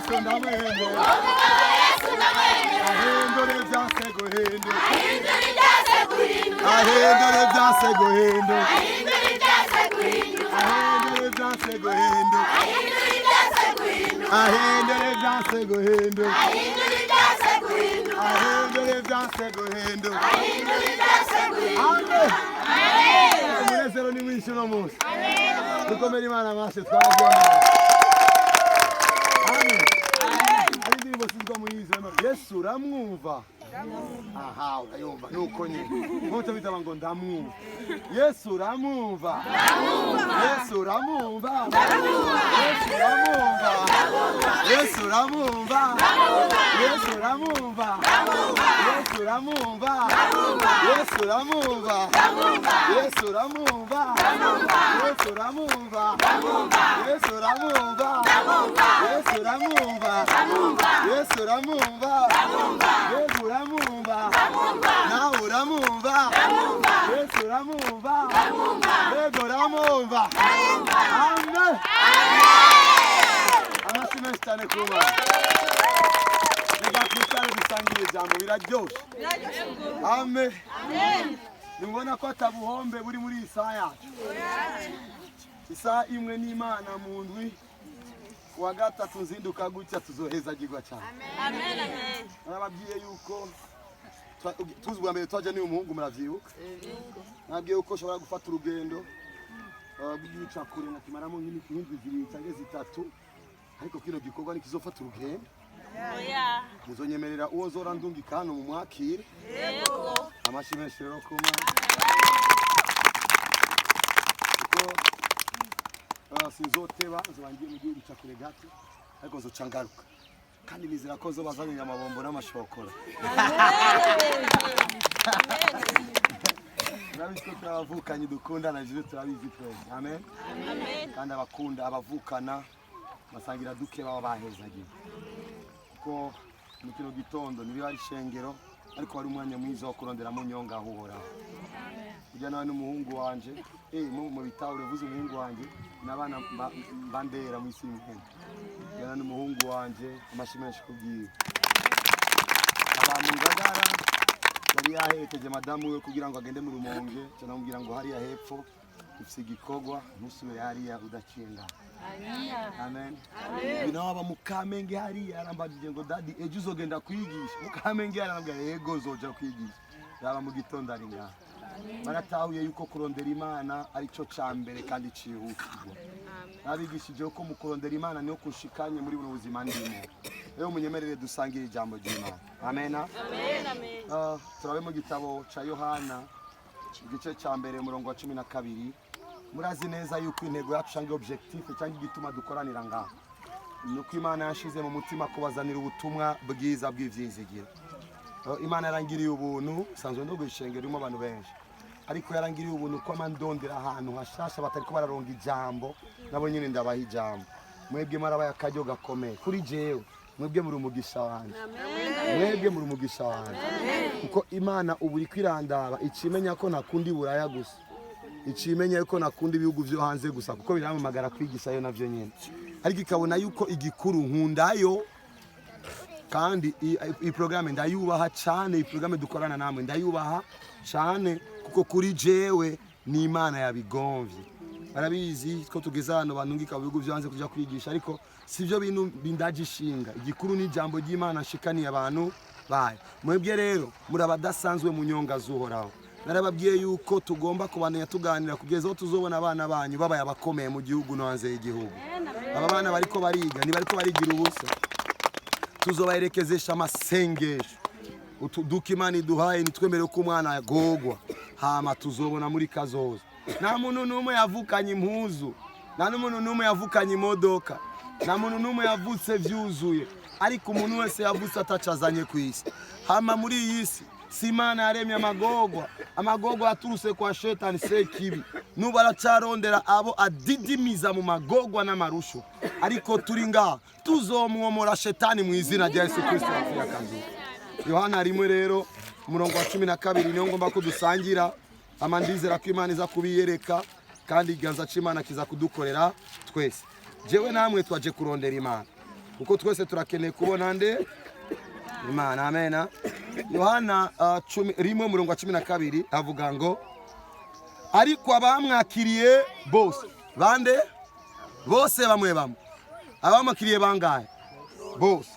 Yesu ndamwemera ahindura ibyase guhinduka ahindura ibyase guhinduka ahindura ibyase guhinduka ahindura ibyase guhinduka ahindura ibyase guhinduka amen umunezero ni mwinshi uno munsi dukomere Imana amashyi twabyemera amen ari indirimbo sizwa muyize Yesu uramwumva aha urayumva nuko nyine nkuko bitaba ngo ndamwumva Yesu uramwumva Yesu uramwumva Yesu uramwumva Yesu uramwumva Yesu uramwumva Yesu uramwumva Yesu uramwumva Yesu uramwumva Yesu uramwumva Yesu uramwumva Yesu uramwumva Yesu uramwumva Yesu uramwumva nawe uramwumva Yesu uramwumva Yesu uramwumva amen amashyi menshi cyane ku Mana reka twicare dusangire ijambo biraryoshe amen nimubona ko atabuhombe buri muri iyi saha yacu isaha imwe n'Imana mu ndwi kuwa gatatu nzinduka gutya tuzohezagirwa cyane amen amen narababwiye yuko tuzi bwa mbere twaje ni umuhungu muravyibuka nabwiye yuko ushobora gufata urugendo bw'ica kure na kimaramo nk'indwi zibiri cyangwa zitatu ariko kino gikorwa nikizofata urugendo muzonyemerera uwo zora ndungika hano mu mwakire yego amashyi menshi rero ku Mana sinzoteba nzobangiye mu gihugu cya kure gato ariko nzoca ngaruka kandi nizera ko zobazanira amabombo n'amashokora Nabiko turabavukanye dukundana je turabizi twese amen kandi abakunda abavukana basangira duke baba bahezagiye ko mu kino gitondo nibi ari shengero ariko ari umwanya mwiza wo kurondera mu nyonga ahura kujya nawe n'umuhungu wanje mu bitaho urevuze umuhungu wanje nabana bandera mu isi y'impundu yana n'umuhungu wanje amashimeshi kubwiye abantu ngagara yari yaherekeje madamu we kugira ngo agende mu Rumonge cyane ngo hariya hepfo ufise igikorwa ntusubire hariya udacenga amen bino aba mukamenge hariya arambagije ngo daddy ejo uzogenda kwigisha mukamenge arambwira yego zoja kwigisha yaba mu gitondo ari ngaha baratahuye yuko kurondera Imana ari cyo cyambere kandi cihutirwa nabigishije ko mu kurondera Imana niyo kushikanye muri buno buzima ndimo rero munyemerere dusangire ijambo ry'Imana amen amen turabe mu gitabo ca Yohana igice cya mbere umurongo wa 12 murazi neza yuko intego yacu cyangwa objectif cyangwa igituma dukoranira ngaha nuko Imana yashize mu mutima kubazanira ubutumwa bwiza bw'ivyizigiro Imana yarangiriye ubuntu sanzwe ndo gushengera abantu benshi ariko yarangiriye ubuntu ko amandondera ahantu hashasha batari ko bararonga ijambo nabo nyine ndabaha ijambo mwebwe marabaye akaryo gakomeye kuri jewe mwebwe muri umugisha wanje mwebwe muri umugisha wanje kuko Imana ubu iri kwirandaba ikimenya ko nakundi buraya gusa ikimenya ko nakundi ibihugu byo hanze gusa kuko biramamagara kwigisha yo navyo nyene ariko ikabona yuko igikuru nkundayo kandi iyi programme ndayubaha cyane iyi programme dukorana namwe ndayubaha cyane kuko kuri jewe ni Imana yabigomvye arabizi ko tugeza hano banungika bihugu byanze kuja kwigisha ariko sivyo bintu bindagishinga igikuru ni jambo ry'Imana nshikaniye abantu baye mwebwe rero muri abadasanzwe mu nyonga zuhoraho narababwiye yuko tugomba kubananya tuganira kugeza aho tuzobona abana banyu babaye abakomeye mu gihugu no hanze y'igihugu aba bana bariko bariga ni bariko barigira ubusa tuzobaherekezesha amasengesho utuduka Imana iduhaye nitwemere ko umwana yagogwa hama tuzobona muri kazoza nta muntu numwe yavukanye impuzu nta muntu numwe yavukanye imodoka nta muntu numwe yavutse vyuzuye ariko umuntu wese yavutse atacazanye kwisi hama muri iyi si Simana yaremye amagogwa aturuse kwa shetani sekibi nubu aracarondera abo adidimiza mu magogwa n'amarusho ariko turi ngaha tuzomwomora shetani mu izina rya Yesu Kristo yakazu Yohana rimwe rero umurongo wa 12 niyo ngomba kudusangira amandizera ko Imana iza kubiyereka kandi iganza c'Imana kiza kudukorera twese jewe namwe twaje kurondera Imana kuko twese turakeneye kubona nde Imana. Amen. Yohana 1:12 avuga ngo ariko abamwakiriye bose bande bose bamwe abamwakiriye bangahe bose,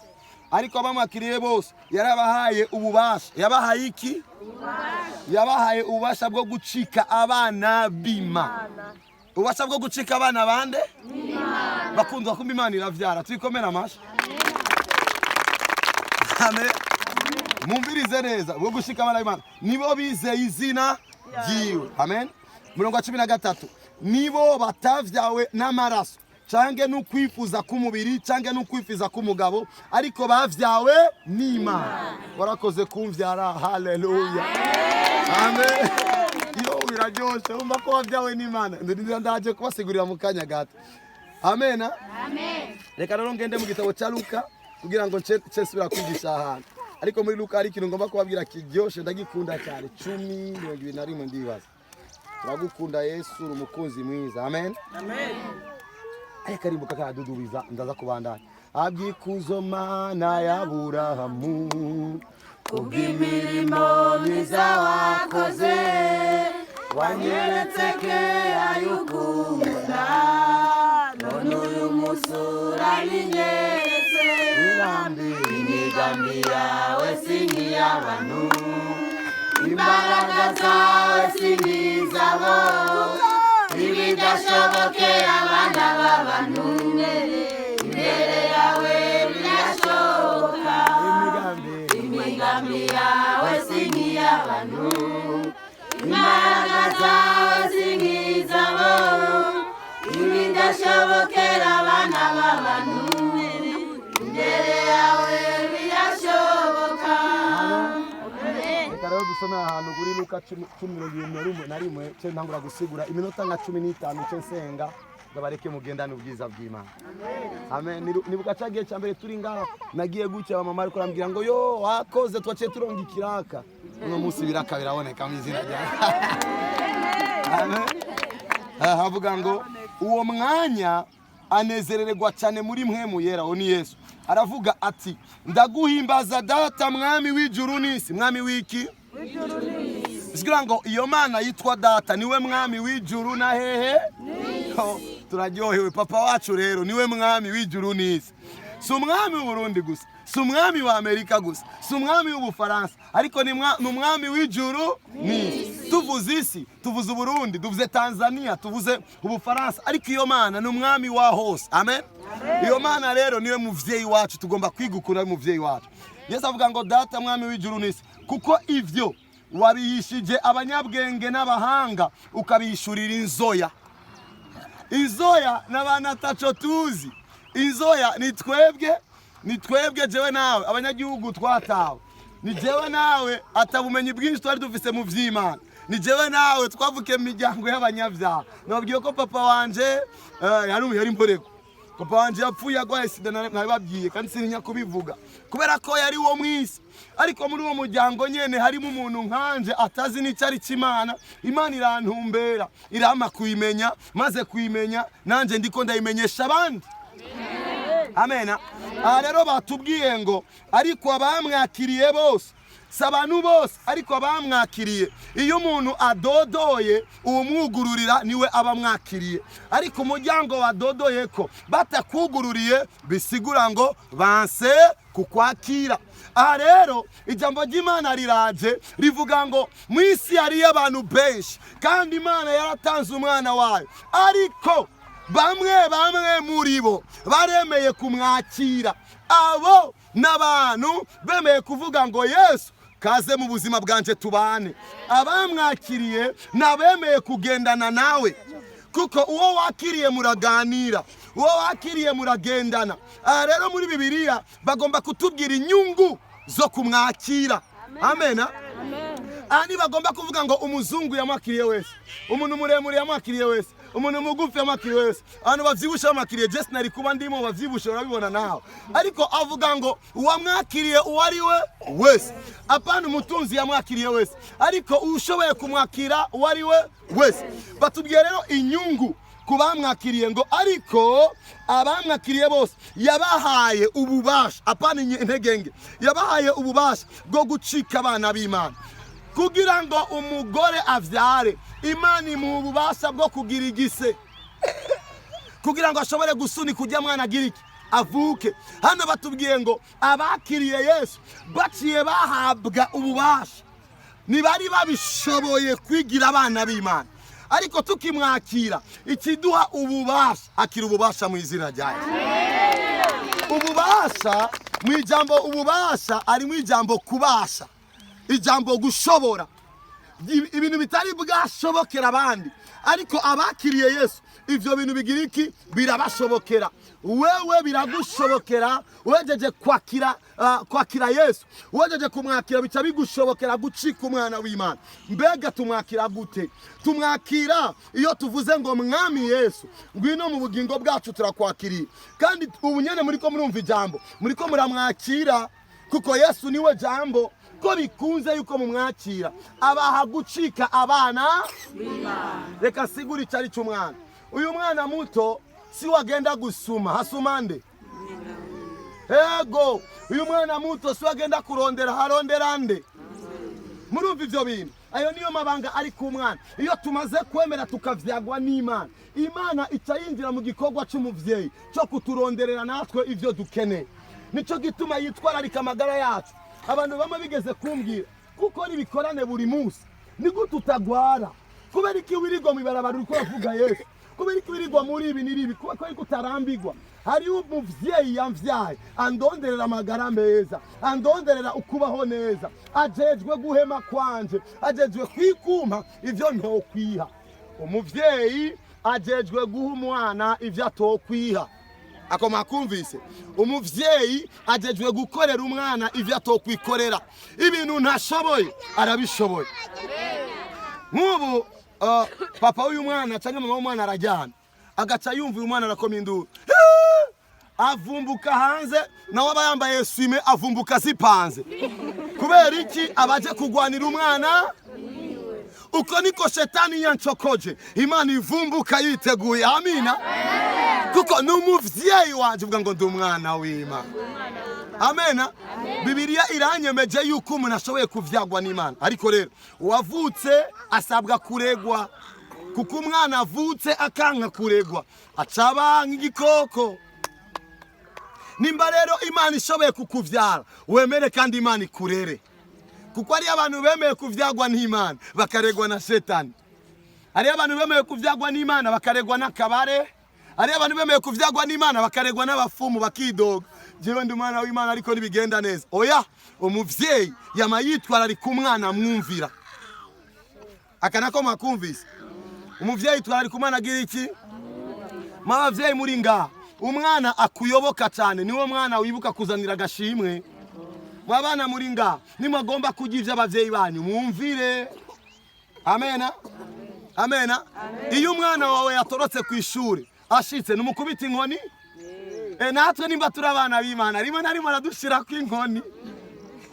ariko abamwakiriye bose yarabahaye ububasha. Yabahaye iki? Yabahaye ububasha bwo gucika abana b'Imana. Ububasha bwo gucika abana bande Imana. Bakundwa kumba Imana iravyara. Tuyikomera amashi. Amen. Mumvirize neza, bwo gushika abana b'Imana nibo bizeye izina ryiwe. Amen. 13 nibo batavyawe n'amaraso cange n'ukwifuza k'umubiri cange n'ukwifuza k'umugabo, ariko bavyawe n'Imana. Warakoze kumvyara. Haleluya. Amen. Yo biraryoshe umva ko wavyawe n'Imana. Ndaje kubasigurira mu kanya gato. Amen. Amen. Reka rero ngende mu gitabo cya Luka kugira ngo nsubira kwigisha ahantu, ariko muri Luka hari ikintu ngomba kubabwira kiryoshe ndagikunda cyane. 10:21 ndibaza. Turagukunda Yesu, umukunzi mwiza. Amen. Amen. Aya karibu kakadudubiza ndaza kubandanya. Abwikuzo Mana ya Aburahamu, kubw'imirimo myiza wakoze, wanyeretse kera y'ukunda, none uyu musura ninyeretse imigambi yawe si nk'iy'abantu, imbaraga zawe si nk'izabo, ibidashobokera abana b'abantu, imbere yawe birashoboka. Imigambi yawe si nk'iy'abantu, imbaraga zawe si nk'izabo, ibidashobokera abana b'abantu, imbere yawe birashoboka. Reka rero dusome ahantu kuri Luka 10:21 cyo ntangura gusigura iminota nka 15 cyo nsenga babareke mugendane ubwiza bw'Imana. Amen. Nibuka cagiye cyambere turi ngaha nagiye gucya mama ariko arambwira ngo yo wakoze twaciye turonga ikiraka, uno munsi biraka biraboneka mu izina rya Amen. Havuga ngo uwo mwanya anezererwa cyane muri mpwemu yera. Uwo ni Yesu aravuga ati ndaguhimbaza data mwami w'ijuru n'isi. Mwami w'iki? W'ijuru n'isi. Sigira ngo iyo Mana yitwa data niwe mwami w'ijuru na hehe n'isi. Turaryohewe. Papa wacu rero niwe mwami w'ijuru n'isi. Si umwami w'Uburundi gusa, si umwami wa Amerika gusa, si umwami w'Ubufaransa, ariko ni umwami w'ijuru n'isi. Tuvuze isi, tuvuze Uburundi, tuvuze Tanzania, tuvuze Ubufaransa, ariko iyo Mana ni umwami wa hose. Amen. Iyo Mana rero niwe muvyeyi wacu, tugomba kwigukura muvyeyi wacu. Yesu avuga ngo data mwami w'ijuru n'isi, kuko ivyo wabihishije abanyabwenge n'abahanga ukabishurira inzoya. Inzoya n'abana taco tuzi. Inzoya ni twebwe jewe nawe abanyagihugu twatawe. Ni jewe nawe atabumenyi bwinshi twari dufise mu vy'Imana. Ni jewe nawe twavuke mu miryango y'abanyavyaha. Nababwiye ko papa wanje yari mboreko. Papa wanje yapfuye agwaye sida nababwiye kandi sininya kubivuga kubera ko yari wo mwisi, ariko muri uwo muryango nyene harimo umuntu nkanje atazi n'icari c'Imana. Imana irantumbera irama kuyimenya, maze kuyimenya nanje ndiko ndayimenyesha abandi. Amen. Rero batubwiye ngo ariko abamwakiriye bose, sabanu bose, ariko abamwakiriye. Iyo umuntu adodoye uwo mwugururira niwe abamwakiriye, ariko umuryango wadodoye ko batakugururiye bisigura ngo banse kukwakira. Aha rero ijambo ry'Imana riraje rivuga ngo mu isi hari abantu benshi kandi Imana yaratanze umwana wayo, ariko bamwe muri bo baremeye kumwakira. Abo n'abantu bemeye kuvuga ngo Yesu kaze mu buzima bwanje tubane. Abamwakiriye nabemeye kugendana nawe, kuko uwo wakiriye muraganira, uwo wakiriye muragendana. Rero muri Bibiliya bagomba kutubwira inyungu zo kumwakira. Amen. Ani bagomba kuvuga ngo umuzungu yamwakiriye wese, umuntu muremure yamwakiriye wese, umuntu mugufi yamwakiriye wese, abantu bavyibusha yamwakiriye. Just nari kuba ndimo bavyibusha urabibona naho, ariko avuga ngo uwamwakiriye uwari we wese. Apana umutunzi yamwakiriye wese, ariko ushoboye kumwakira uwari we wese. Batubwiye rero inyungu kubamwakiriye ngo ariko abamwakiriye bose yabahaye ububasha, apana intege, yabahaye ububasha bwo gucika abana b'Imana. Kugira ngo umugore avyare, Imana imuha ububasha bwo kugira igise, kugira ngo ashobore gusunika ujya mwana agira iki avuke. Hano batubwiye ngo abakiriye Yesu baciye bahabwa ububasha, ntibari babishoboye kwigira abana b'Imana, ariko tukimwakira ikiduha ububasha, akira ububasha mu izina rya Yesu. Ububasha mu ijambo ububasha ari mu ijambo kubasha, ijambo gushobora, ibintu bitari bwashobokera abandi, ariko abakiriye Yesu ivyo bintu bigira iki birabashobokera. Wewe biragushobokera uwejeje kwakira Yesu, uwejeje kumwakira bica bigushobokera gucika umwana w'Imana. Mbega tumwakira gute? Tumwakira iyo tuvuze ngo mwami Yesu ngwino mu bugingo bwacu, turakwakiriye. Kandi ubu nyene muriko murumva ijambo, muriko muramwakira kuko Yesu niwe jambo. Ko bikunze yuko mumwakira abaha gucika abana b'Imana. Reka sigura icari cy'umwana. Uyu mwana muto si wagenda gusuma, hasuma nde? Ego, uyu mwana muto si wagenda kurondera, harondera nde? Murumva ivyo bintu? Ayo niyo mabanga ari ku mwana. Iyo tumaze kwemera tukavyagwa n'Imana, Imana ica yinjira mu gikorwa c'umuvyeyi cyo kuturonderera natwe ivyo dukeneye. Nico gituma yitwararika amagara yacu. Abantu bamwe bigeze kumbwira kuko nibikorane buri munsi ni gute utagwara, kubera iki wirirwa mu ibarabara uriko uravuga Yesu, kubera iki wirirwa muri ibi niribi, kubera ko utarambirwa. Hari umuvyeyi yamvyaye andonderera amagara meza, andonderera ukubaho neza, ajejwe guhema kwanje, ajejwe kwikumpa ivyo ntokwiha. Umuvyeyi ajejwe guha umwana ivyo atokwiha. Ako makumvise, umuvyeyi ajejwe gukorera umwana ivyo atokwikorera. Ibintu ntashoboye arabishoboye. Nk'ubu papa w'uyu mwana cyangwa mama w'umwana arajyana, agaca yumva uyu mwana arakoma induru, avumbuka hanze, nawe aba yambaye swime avumbuka zipanze. Kubera iki? Abaje kugwanira umwana. Uko niko shetani yancokoje, Imana ivumbuka yiteguye. Amina. Kuko n'umuvyeyi wanje uvuga ngo ndi umwana w'Imana. Amena. Bibiliya iranyemeje yuko umuntu ashoboye kuvyagwa n'Imana. Ariko rero uwavutse asabwa kuregwa, kuko umwana avutse akanka kuregwa acaba nk'igikoko. Nimba rero Imana ishoboye kukuvyara, wemere kandi Imana ikurere. Kuko ari abantu bemeye kuvyagwa n'Imana bakaregwa na Shetani. Ari abantu bemeye kuvyagwa n'Imana bakaregwa n'akabare. Ari abantu bemeye kuvyagwa n'Imana bakaregwa n'abafumu bakidoga. Jewe ndi umwana w'Imana ariko nibigenda neza. Oya, umuvyeyi yamayitwara ari ku mwana mwumvira. Akanako makumvise. Umuvyeyi twara ari ku mwana agira iki? Mabavyeyi muri ngaha, umwana akuyoboka cyane niwo mwana wibuka kuzanira agashimwe. Mwabana muri ngaha nimagomba kugivya abavyeyi banyu mwumvire. Amena. Amena. Iyo umwana wawe yatorotse ku ishuri ashitse numukubita inkoni, natwe nimba turi abana b'Imana rimwe na rimwe aradushira ku inkoni.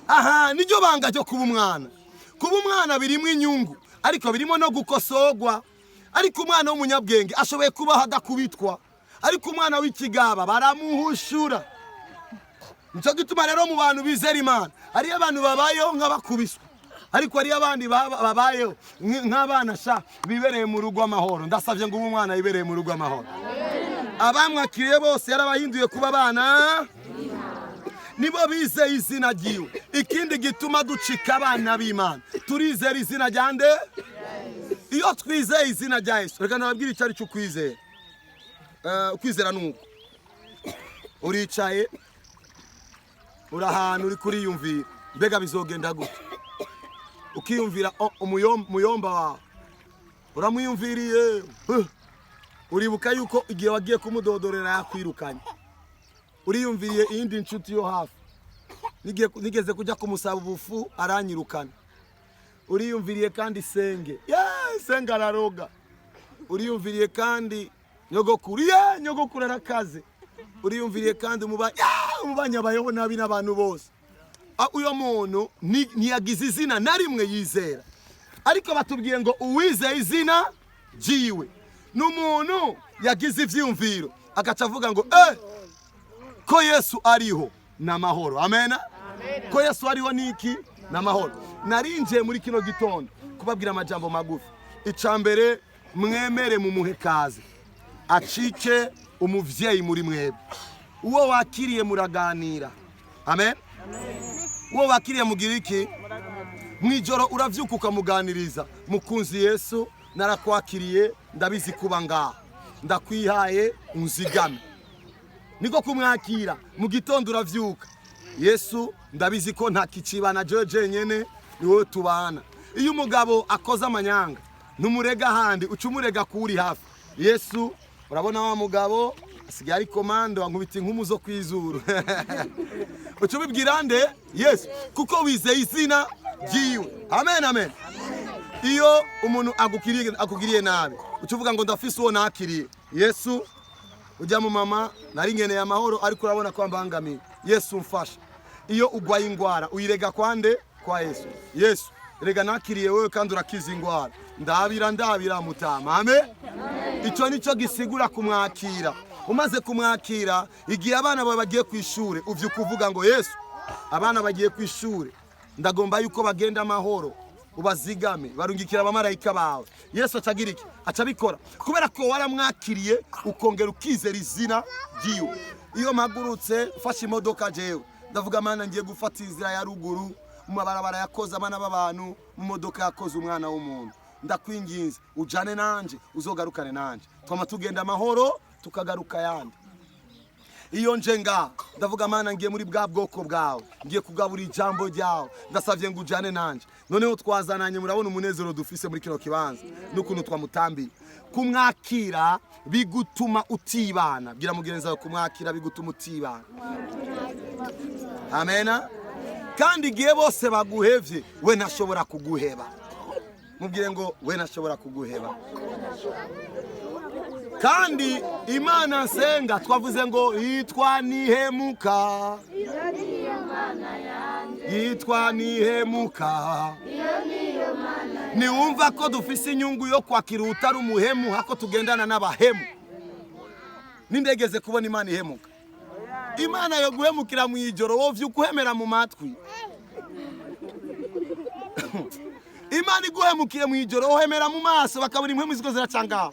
Aha, niryo banga ryo kuba umwana. Kuba umwana birimo inyungu, ariko birimo no gukosogwa. Ariko umwana w'umunyabwenge ashoboye kubaho adakubitwa, ariko umwana w'ikigaba baramuhushura. Nico gituma rero mu bantu bizera Imana ari abantu babayeho nk'abakubiswa, ariko ari abandi babayeho nk'abana sha bibereye mu rugo amahoro. Ndasavye ngo umwana yibereye mu rugo amahoro. Abamwakiriye bose yarabahinduye kuba abana, nibo bizeye izina ryiwe. Ikindi gituma ducika abana b'Imana, turizera izina ryande. Iyo twizeye izina rya Yesu, reka nababwira icari cyo kwizera. Kwizera nuko uricaye urahana uri kuriyumvira, mbega bizogenda gute? Ukiyumvira umuyomba wawe, uramuyumviriye, uribuka yuko igihe wagiye kumudodorera yakwirukanye. Uriyumviriye iyindi nshuti yo hafi, nigeze kujya kumusaba ubufu aranyirukana. Uriyumviriye kandi senge, senge araroga. Uriyumviriye kandi nyogokuru arakaze. Uriyumviriye kandi umubanya abayeho nabi n'abantu bose. Uyo muntu ntiyagize izina na rimwe yizera, ariko batubwiye ngo uwizeye izina jiwe n'umuntu yagize ivyumviro agaca avuga ngo ko Yesu ariho n'amahoro. Amena. Ko Yesu ariho niki n'amahoro. Narinjiye muri kino gitondo kubabwira amajambo magufi. Icambere, mwemere mu muhekaze acike umuvyeyi muri mwebwe. Uwo wakiriye muraganira. Amen. Uwo wakiriye mugira iki? Mwijoro uravyuka ukamuganiriza, mukunzi Yesu narakwakiriye, ndabizi kuba ngaha, ndakwihaye unzigame. Niko kumwakira. Mu gitondo uravyuka, Yesu ndabizi ko nta kicibana jeje nyene ni wowe tubana. Iyo umugabo akoza amanyanga ntumurega handi, ucumurega kuri hafi. Yesu urabona wa mugabo asigaye ari komando wankubita inkumu zo kwizuru. Ucubibwira nde? Yesu, kuko wizeye izina ryiwe. Amen, amen. Iyo umuntu akugiriye nabi ucuvuga ngo ndafise uwo nakiriye. Yesu ujya mu mama nari nkeneye amahoro ariko urabona ko mbangamiye. Yesu mfasha. Iyo ugwaye ingwara uyirega kwande? Kwa Yesu. Yesu rega nakiriye wewe kandi urakiza ingwara. Ndabira mutama. Amen. Ico nico gisigura kumwakira. Umaze kumwakira, igihe abana bawe bagiye kwishure uvyuka uvuga ngo Yesu, abana bagiye kwishure ndagomba yuko bagenda amahoro, ubazigame, barungikira abamarayika bawe. Yesu acagira iki? Acabikora kubera ko waramwakiriye ukongera ukizera izina ryiwe. Iyo magurutse fasha imodoka jewe ndavuga mana ngiye gufata inzira ya ruguru mu mabarabara yakoze abana b'abantu, mu modoka yakoze umwana w'umuntu, ndakwinginze ujane nanje uzogarukane nanje, twama tugenda amahoro tukagaruka yandi. Iyo nje nga ndavuga mana ngiye muri bwa bwoko bwawe, ngiye kugabura ijambo ryawe, ndasavye ngo ujane nanje. Noneho twazananye, murabona umunezero dufise muri kino kibanza n'ukuntu twamutambiye. Kumwakira bigutuma utibana. Bwira mugenzi wawe kumwakira bigutuma utibana. Amena. Kandi igihe bose baguhevye we ntashobora kuguheba. Mubwire ngo we ntashobora kuguheba. Kandi Imana nsenga twavuze ngo yitwa nihemuka. Yitwa nihemuka. Niwumva ko dufise inyungu yo kwakira utari umuhemu hako tugendana n'abahemu. Nindegeze kubona Imana ihemuka. Imana yo guhemukira mu ijoro wowe vyukuhemera mu matwi. Imana iguhemukiye mu ijoro wohemera mu maso bakabura impwemu ziko ziracanga.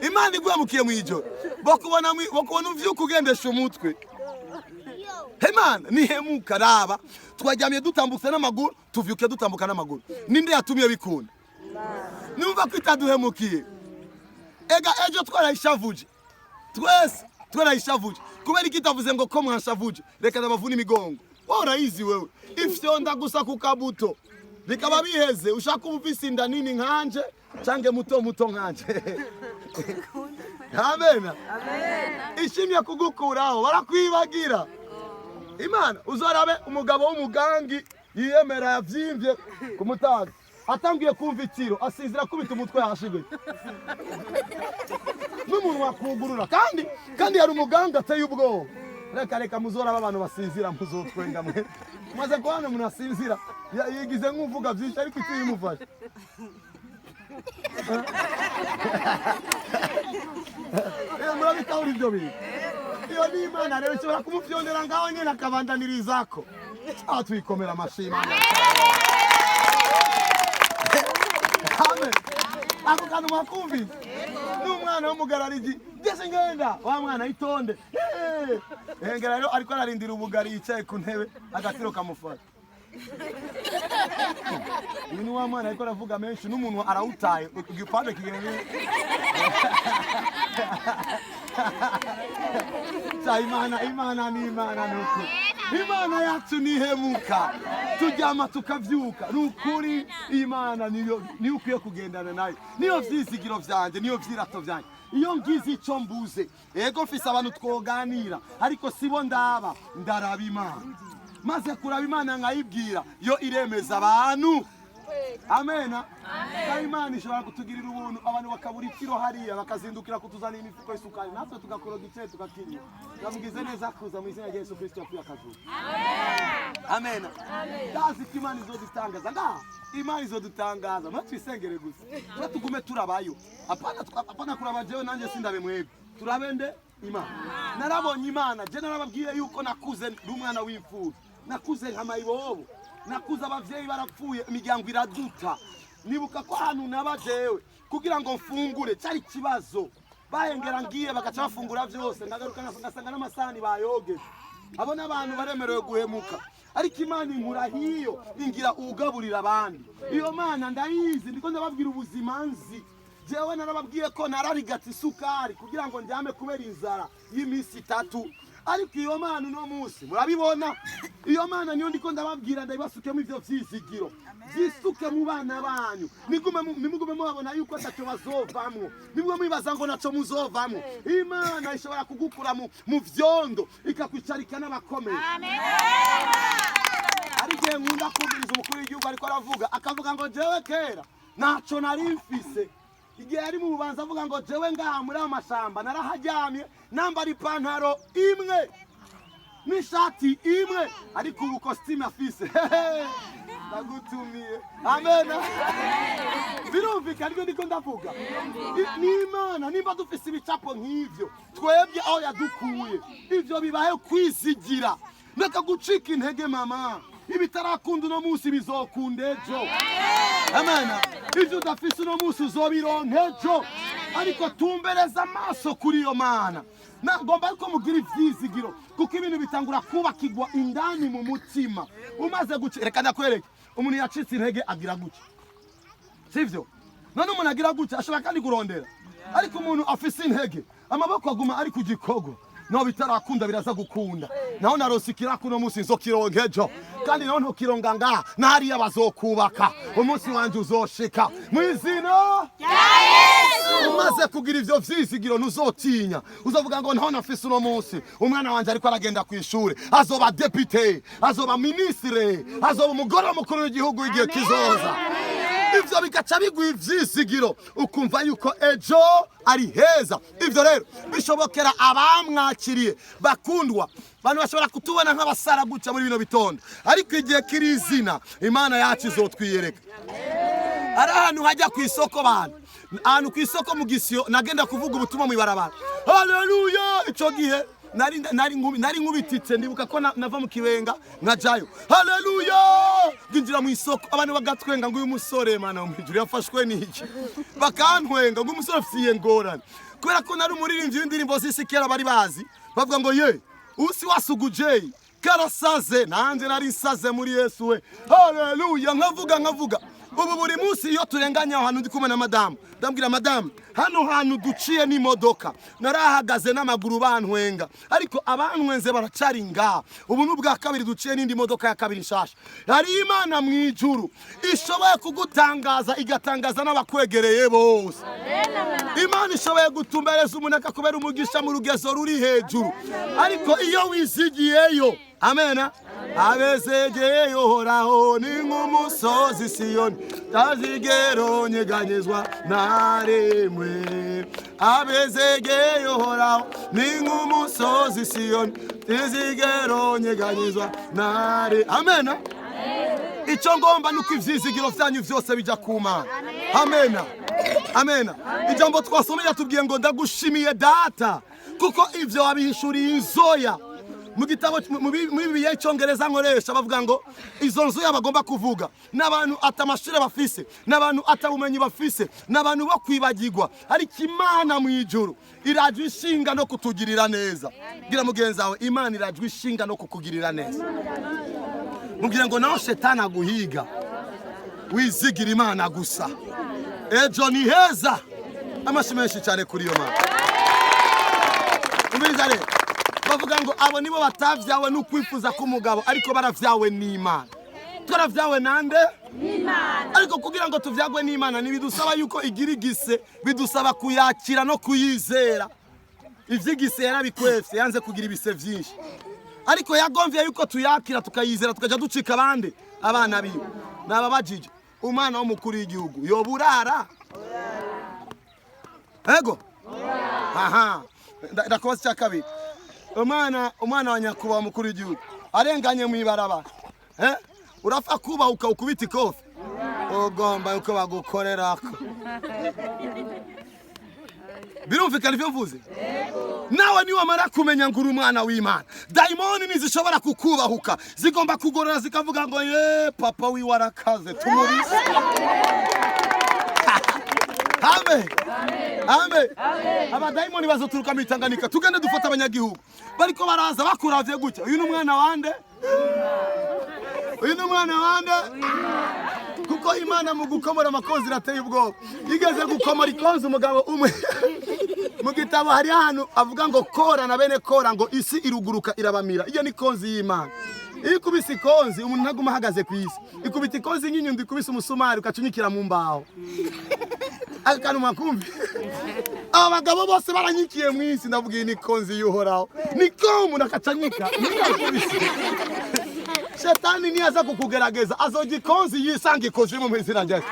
Imana iguhemukiye mu ijoro bakubona uvyuka ugendesha umutwe. Imana nihemuka raba twaryamye dutambutse n'amaguru tuvyuke dutambuka n'amaguru. Ninde yatumye bikunda? Numva ko itaduhemukiye. Ega ejo twarayishavuje. Twese twarayishavuje. Kubera ikitavuze ngo ko mwanshavuje reka ndabavuna imigongo. Urayizi wewe. Ifyonda gusa ku kabuto. Bikaba biheze ushaka ubufisi inda nini nkanje cange muto nkanje. Amen. Amen. Ishimye kugukuraho barakwibagira. Imana uzorabe umugabo w'umugangi yiyemera yavyimvye ku mutaga. Atangiye kumva itiro asizira kubita umutwe hashigwe. N'umuntu wakugurura kandi yari umuganga ateye ubwoba. Reka muzora abantu basinzira muzotwenga mwe. Maze kubana umuntu asinzira yigize nk'uvuga byinshi ariko itiyimufasha. Murabitahura ibyo bintu. Iyo ni Imana rero ishobora kumufyondera ngaho nyene akabandaniririzako. Twikomera amashimwe. Amen. Ako kantu mwakumvise? N'umwana w'umugarariji gese ngenda wa mwana itonde. Ngera rero ariko ararindira ubugari yicaye ku ntebe agatiro kamufata. Ni wa mwana ariko aravuga menshi n'umuntu arawutaye igipande kigene. Imana ni Imana nuko. Imana yacu nihemuka. Tujyama tukavyuka. Nukuri Imana niyo ukwiye kugendana nayo. Niyo vyisigiro vyanje, niyo vyirato vyanje. Iyo ngize ico mbuze, ego mfise abantu twoganira, ariko sibo ndaraba Imana. Maze kuraba Imana nkayibwira, yo iremeza abantu. Amena. Amen. Imana ishobora kutugirira ubuntu abantu bakabura ikiro hariya bakazindukira kutuzana imifuko y'isukari natwe tugakora gice tukakiriye. Navugize neza kuza mu izina rya Yesu Kristo yakuye akazuba. Amen. Amen. Ndazi ko Imana izodutangaza. Nga Imana izodutangaza. Matwisengere gusa. Twa tugume turabayo. Apana kuraba jewe nanje sindabe mwebwe. Turabende Imana. Narabonye Imana. Je narababwiye yuko nakuze n'umwana w'imfura. Nakuze nk'amayibobo. Nakuze abavyeyi barapfuye imiryango iraduta. Nibuka ko hanu nabajewe kugira ngo mfungure cyari kibazo. Bahengera ngiye bagaca bafungura byose ndagaruka ngasanga n'amasani bayoge. Abo n'abantu baremerewe guhemuka. Ariko Imana inkura hiyo ingira ugaburira abandi. Iyo Mana ndayizi ndiko ndababwira ubuzima nzi. Jewe narababwiye ko nararigata isukari kugira ngo njyame kubera inzara y'imisi 3. Ariko iyo Mana no munsi murabibona. Iyo Mana niyo ndiko ndababwira ndabasukemo ivyo vyizigiro. Zisuke mu bana banyu. Nimugume mubabona yuko atacyo bazovamwo. Nimwe mwibaza ngo naco muzovamwo. Imana ishobora kugukura mu vyondo ikakwicarika n'abakomeye. Amen. Ariko nkunda kumviriza umukuru w'igihugu ariko aravuga akavuga ngo jewe kera naco nari mfise. Igihe ari mu bubanza avuga ngo jewe ngaha muri amashamba narahajyamye nambara ipantaro imwe n'ishati imwe ariko ubu costume afise. Nagutumiye. Amen. Birumvika ariko ndiko ndavuga. Ni Imana nimba dufise ibicapo nk'ivyo twebwe aho yadukuye ivyo bibaye kwisigira. Ndeka gucika intege mama. Ibitarakunda no munsi bizokunda ejo. Amen. Ivyo udafise no munsi uzobironka ejo. Ariko tumbereza amaso kuri iyo Mana. Ngomba ariko mugira ivyizigiro kuko ibintu bitangura kubakigwa indani mu mutima. Umaze reka ndakwereke umuntu yacitse intege agira guke. Sivyo? None umuntu agira guke ashobora kandi kurondera. Ariko umuntu afise intege amaboko aguma ari kugikogo. No bitarakunda biraza gukunda. Naho narosikira kuno munsi nzokironka ejo. Kandi naho ntokironga nga nari yabazokubaka. Umunsi wanje uzoshika. Mwizina ya Yesu. Umaze kugira ivyo vyizigiro nuzotinya. Uzovuga ngo naho nafise uno munsi umwana wanje ariko aragenda ku ishure. Azoba député, azoba ministre, azoba umugore mukuru w'igihugu igihe kizoza. Ivyo bigaca bigwa ivyizigiro ukumva yuko ejo ari heza. Ivyo rero bishobokera abamwakiriye bakundwa. Bantu bashobora kutubona nk'abasara guca muri bino bitondo. Ariko igihe kirizina Imana yacu izotwiyereka. Ari ahantu hajya ku isoko bantu. Ahantu ku isoko mu Gisyo nagenda kuvuga ubutumwa mu ibarabara. Haleluya! Ico gihe nari nkubititse ndibuka ko nava mu Kibenga nkajayo. Haleluya! Ginjira mu isoko abantu bagatwenga ngo uyu musore Mana umwijuru yafashwe n'iki. Bakantwenga ngo umusore afisiye ngorane. Kubera ko nari umuririmbyi w'indirimbo zisikera bari bazi. Bavuga ngo ye usi wasuguje karasaze nanje nari saze muri Yesu we. Haleluya! Nkavuga. Ubu buri munsi iyo turenganya ahantu ndi kumwe na madame ndambwira madame hano hantu duciye n'imodoka narahagaze n'amaguru bantwenga ariko abantwenze baracari nga ubu n'ubwa kabiri duciye n'indi modoka ya kabiri nshasha. Hari Imana mu ijuru ishoboye kugutangaza igatangaza n'abakwegereye bose. Imana ishoboye gutumbereza umuntu akakubera umugisha mu rugezo ruri hejuru ariko iyo wizigiyeyo. Amen. Abezegeye Uhoraho ni nk'umusozi Siyoni tazigero nyeganyezwa na rimwe. Abezegeye Uhoraho ni nk'umusozi Siyoni tazigero nyeganyezwa na rimwe. Amen. Icyo ngomba nuko ivyizigiro vyanyu vyose bija ku Mana. Amen. Amen. Ijambo twasomeye tubwiye ngo ndagushimiye data kuko ivyo wabihishuriye inzoya. Mu gitabo muri Bibiliya y'Icyongereza nkoresha bavuga ngo izo nzoya bagomba kuvuga n'abantu atamashire bafise n'abantu atabumenyi bafise n'abantu bo kwibagirwa. Ariko Imana mu ijuru irajwe ishinga no kutugirira neza. Gira mugenzi wawe Imana irajwe ishinga no kukugirira neza. Mubwire ngo naho shetani aguhiga wizigira Imana gusa ejo ni heza. Amashimeshi cyane kuri yo Mana. Umviriza rero bavuga ngo abo nibo batavyawe n'ukwifuza k'umugabo ariko baravyawe n'Imana. Turavyawe nande? N'Imana. Ariko kugira ngo tuvyagwe n'Imana nibidusaba yuko igirigise bidusaba kuyakira no kuyizera. Ivyigise yarabikwefye yanze kugira ibise vyinshi. Ariko yagomvye yuko tuyakira tukayizera tukaja ducika abandi abana biwe. Nababajije umwana w'umukuru w'igihugu yoburara. Ego? Aha. Ndakoze cya kabiri. Umwana wa nyakubahwa mukuru w'igihugu arenganye mu ibarabara Urafa kubahuka ukubita ikofi ugomba yuko bagukorerako. Birumvikana ivyo mvuze? Nawe ni wamara kumenya nguru umwana w'Imana, daimoni nizishobora kukubahuka zigomba kugorora zikavuga ngo papa wiwe arakaze tumubise. Amen. Amen. Abadaimoni bazoturuka mu Tanganyika tugende dufata abanyagihugu bariko baraza bakuravye gutya. Uyu n'umwana wande? Uyu n'umwana wande? Kuko Imana mu gukomora amakozi irateye ubwoba. Igeze gukomora ikonzi umugabo umwe mu gitabo hari ahantu avuga ngo Kora na bene Kora ngo isi iruguruka irabamira. Iyo ni konzi y'Imana. Iyo ikubise ikonzi umuntu ntaguma ahagaze ku isi. Ikubita ikonzi nk'inyundo ikubise umusumari ukacunyikira mu mbaho. Akanu makumbi. Abagabo bose baranyikiye mu isi ndavuga ni konzi y'Uhoraho. Niko umuntu akacanyika. Shetani niyaza kukugerageza azogi konzi yisange ikuzimu mu izina rya Yesu.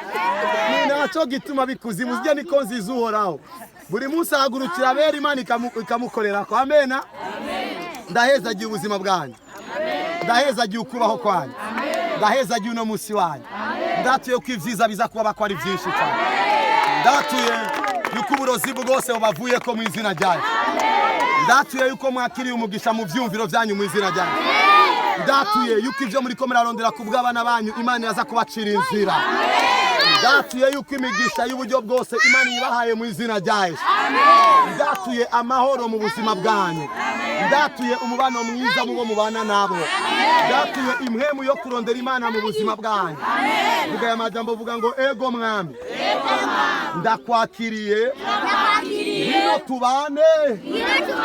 Ninacho gituma bikuzimu zijya ni konzi z'Uhoraho. Buri munsi ahagurukira abera Imana ikamukorera ko. Amen. Ndaheza giye ubuzima bwanyu. Ndaheza giye ukubaho kwanyu. Ndaheza giye uno munsi wanyu. Ndatuye ko ivyiza biza kuba bakwari byinshi cyane. Ndatuye yuko uburozi bwose bubavuye ko mu izina rya Yesu. Ndatuye yuko mwakiriye umugisha mu vyumviro byanyu mu izina rya Yesu. Ndatuye yuko ivyo muri ko murarondera kubw'abana banyu Imana yaza kubacira inzira. Ndatuye yuko imigisha y'uburyo bwose Imana yibahaye mu izina rya Yesu. Ndatuye amahoro mu buzima bwanyu. Ndatuye umubano mwiza mu bo mubana nabo. Ndatuye impwemu yo kurondera Imana mu buzima bwanyu. Vuga ya majambo vuga ngo ego mwami. Ndakwakiriye. Ngwino tubane. Ngwino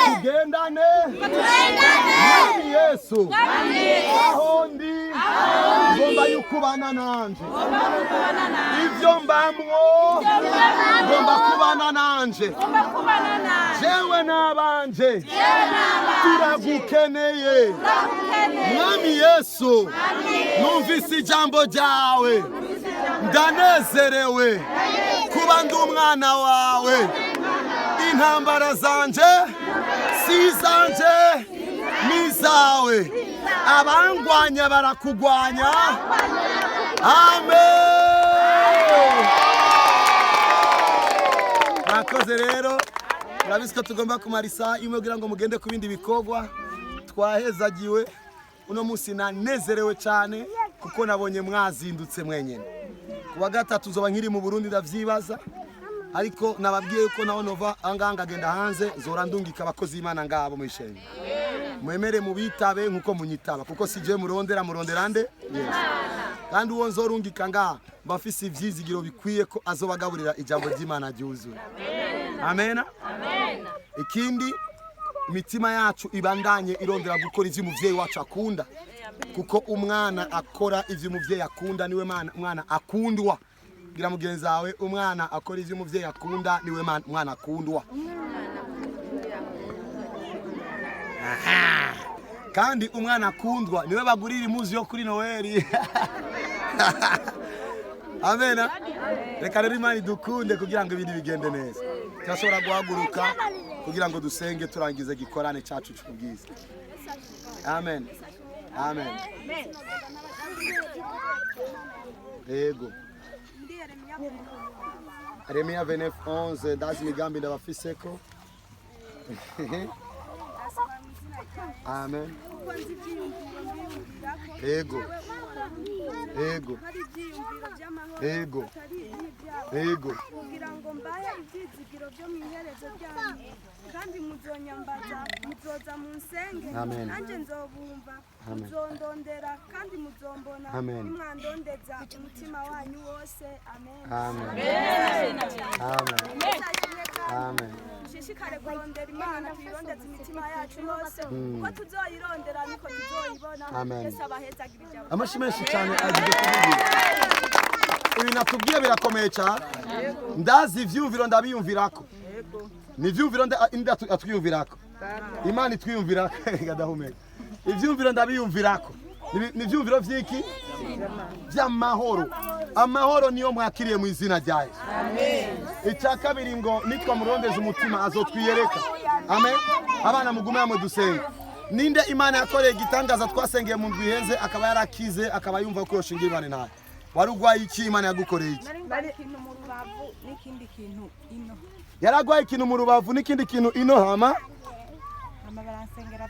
tugendane. Mwami Yesu. Aho ndi. Ngomba yukubana nanje. Ivyo mbamwo. Ngomba kubana nanje. Jewe nabanje. Turagukeneye. Mwami Yesu. Numvise ijambo ryawe. Ndanezerewe kuba ndi umwana wawe. Intambara zanje si zanje ni zawe. Abangwanya barakugwanya. Amen. Nakoze rero urabisika tugomba kumarisa imwe kugira ngo mugende ku bindi bikorwa. Twahezagiwe uno munsi nanezerewe cyane kuko nabonye mwazindutse mwenyene. Kuwa gatatu zoba nkiri mu Burundi ndavyibaza ariko nababwiye yuko naho nova anganga agenda hanze zora ndungika abakozi Imana ngabo mwishenge. Mwemere mubitabe nkuko munyitaba kuko sije murondera nde? Yes. Kandi uwo nzorungika nga bafise ivyizigiro bikwiye ko azobagaburira ijambo ry'Imana ryuzuye. Amen. Amen. Ikindi imitima yacu ibandanye irondera gukora ivyo umuvyeyi wacu akunda. Kuko umwana akora ivyo umuvyeyi akunda niwe mwana akundwa. Gira mugenzi wawe umwana akora ivyo umuvyeyi akunda niwe mwana akundwa. Aha. Kandi umwana akundwa niwe bagurira impuzu yo kuri Noeli. Amen. Reka rero Imana dukunde kugira ngo ibindi bigende neza. Turashobora guhaguruka kugira ngo dusenge turangize gikorane cyacu cy'ubwiza. Amen. Amen. Ego. Yeremia 29:11 ndazi migambi ndabafiseko. Amen. Ego. Ego. Ego. Ego. Kugira ngo mbaye ibyizigiro byo mu iherezo ryanyu kandi muzonyambaza muzoza mu nsenge nanjye nzobumva muzondondera kandi muzombona nimwandondeza umutima wanyu wose. Amen. Amen. Amen. Amen. Dushishikare kurondera Imana tuyirondeze imitima yacu yose kuko tuzoyirondera niko tuzoyibona. Yesu abahezagira ijambo. Amashimeshi cyane agiye kuvuga. Ibi natubwiye birakomeye cyane. Ndazi ivyumviro ndabiyumvirako. Ni ivyumviro inda atwiyumvirako. Imana itwiyumvirako gadahumeka. Ivyumviro ndabiyumvirako. Ni ivyumviro vyiki? By'amahoro. Amahoro niyo mwakiriye mu izina rya Yesu. Amen. Icya kabiri ngo nitwa murondeze umutima azotwiyereka. Amen. Abana mugume hamwe dusenga. ninde Imana yakoreye igitangaza twasengeye mu bihenze akaba yarakize akaba yumva ko yoshingira Imana ntayo wari ugwaye iki Imana yagukoreye iki ikintu mu rubavu n'ikindi kintu ino yaragwaye ikintu mu rubavu n'ikindi kintu ino hama baransengera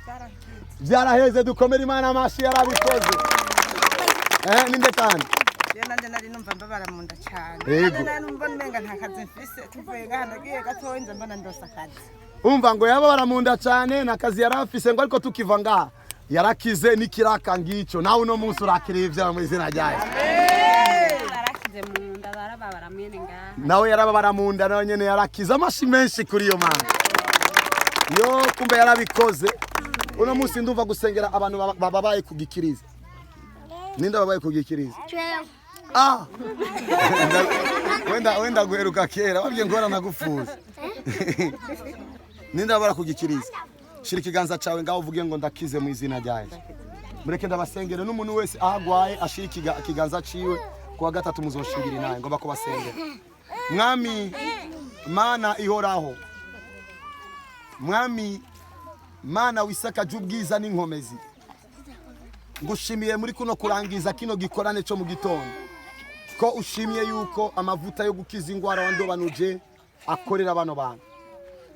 byaraheze dukomera Imana amashi yarabikoze ninde kandi nanje nari numva mbabara mu nda cyane nari numva nenga nta kazi mfise tuvuye gahana giye gatoye nje mbona ndosa akazi umva ngo yababara mu nda cyane nakazi yarafise ngo ariko tukiva ngaha yarakize n'ikiraka ngico nawe uno munsi urakirivya mu izina ryayo yarakize mu nda barababara mwene ngaha nawe yarababara mu nda nawe nyene yarakize amashi menshi kuri iyo mana yo kumbe yarabikoze uno munsi ndumva gusengera abantu bababaye kugikiriza ninde babaye kugikiriza wenda guheruka kera wabwiye ngo baranagufuza ninde babara kugikiriza shira ikiganza cawe ngaho uvuge ngo ndakize mu izina ryayo mureke ndabasengere n'umuntu wese ahagwaye ashira ikiganza ciwe kuwa gatatu muzoshingira inaye ngomba kubasengera mwami mana ihoraho mwami mana wisaka jubwiza n'inkomezi ngushimiye muri kuno kurangiza kino gikorane cyo mu gitondo ko ushimiye yuko amavuta yo gukiza ingwara wandobanuje akorera bano bantu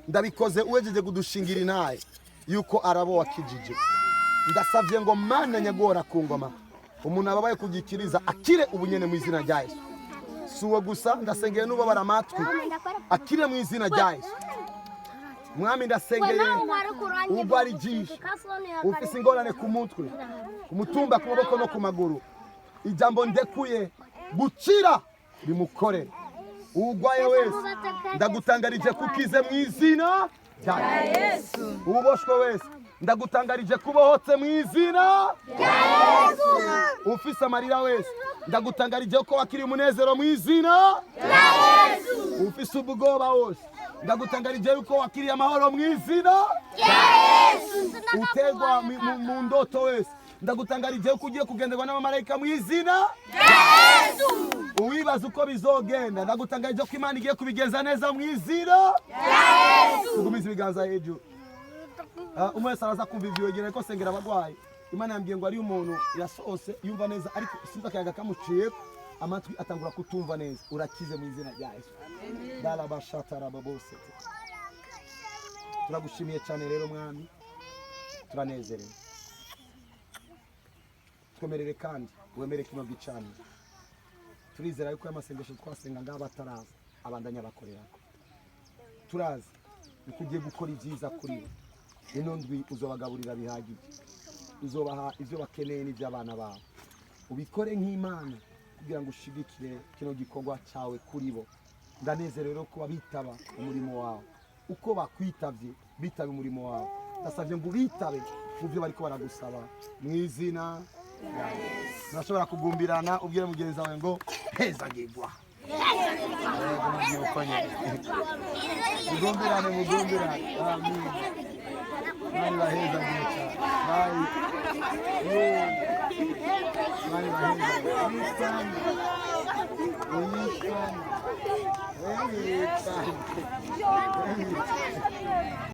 ndabikoze uwejeje kudushingira inaye yuko arabo wakijije ndasavye ngo mana nyagora ku ngoma umuntu ababaye kugikiriza akire ubunyene mu izina rya Yesu suwo gusa ndasengeye n'ubabara amatwi akire mu izina rya Yesu mwami ndasengeye ubari jishi ufise ingorane ku mutwe ku mutumba ku maboko no ku maguru ijambo ndekuye gukira rimukore ugwaye wese ndagutangarije kukize mu izina rya Yesu uboshwe wese ndagutangarije kubohotse mu izina rya Yesu ufise amarira wese ndagutangarije ko wakiri umunezero mu izina rya Yesu ufise ubwoba wose ndagutangarije yuko wakiriye amahoro mu izina rya Yesu utegwa mu ndoto wese ndagutangarije yuko ugiye kugenderwa n'abamarayika mu izina rya Yesu uwibaza uko bizogenda ndagutangarije ko Imana igiye kubigenza neza mu izina rya Yesu tugumize ibiganza hejuru umwe saraza kumva ivyo yegera ko sengera abagwayi Imana yambwiye ngo ari umuntu yasose yumva neza ariko sinza kayaga kamuciye amatwi atangura kutumva neza urakize mu izina rya Yesu dalabashatara babose turagushimiye cyane rero mwami turanezerewe twemerere kandi wemere kino gicana turizera yuko amasengesho twasenga ngaba bataraza abandanya bakorera turazi ugiye gukora ibyiza kuri bo ino ndwi uzobagaburira bihagije uzobaha ivyo bakeneye n'ivy'abana babo ubikore nk'Imana kugira ngo ushigikire kino gikorwa cyawe kuri bo ndanezerero kuba bitaba umurimo wawe uko bakwitavye bitaba umurimo wawe ndasavye ngo bitabe mu byo bariko baragusaba mu izina nashobora kugumbirana ubwire mugenzi wawe ngo hezagirwa mugumbirane amen Mari baheza gicha bye mari baheza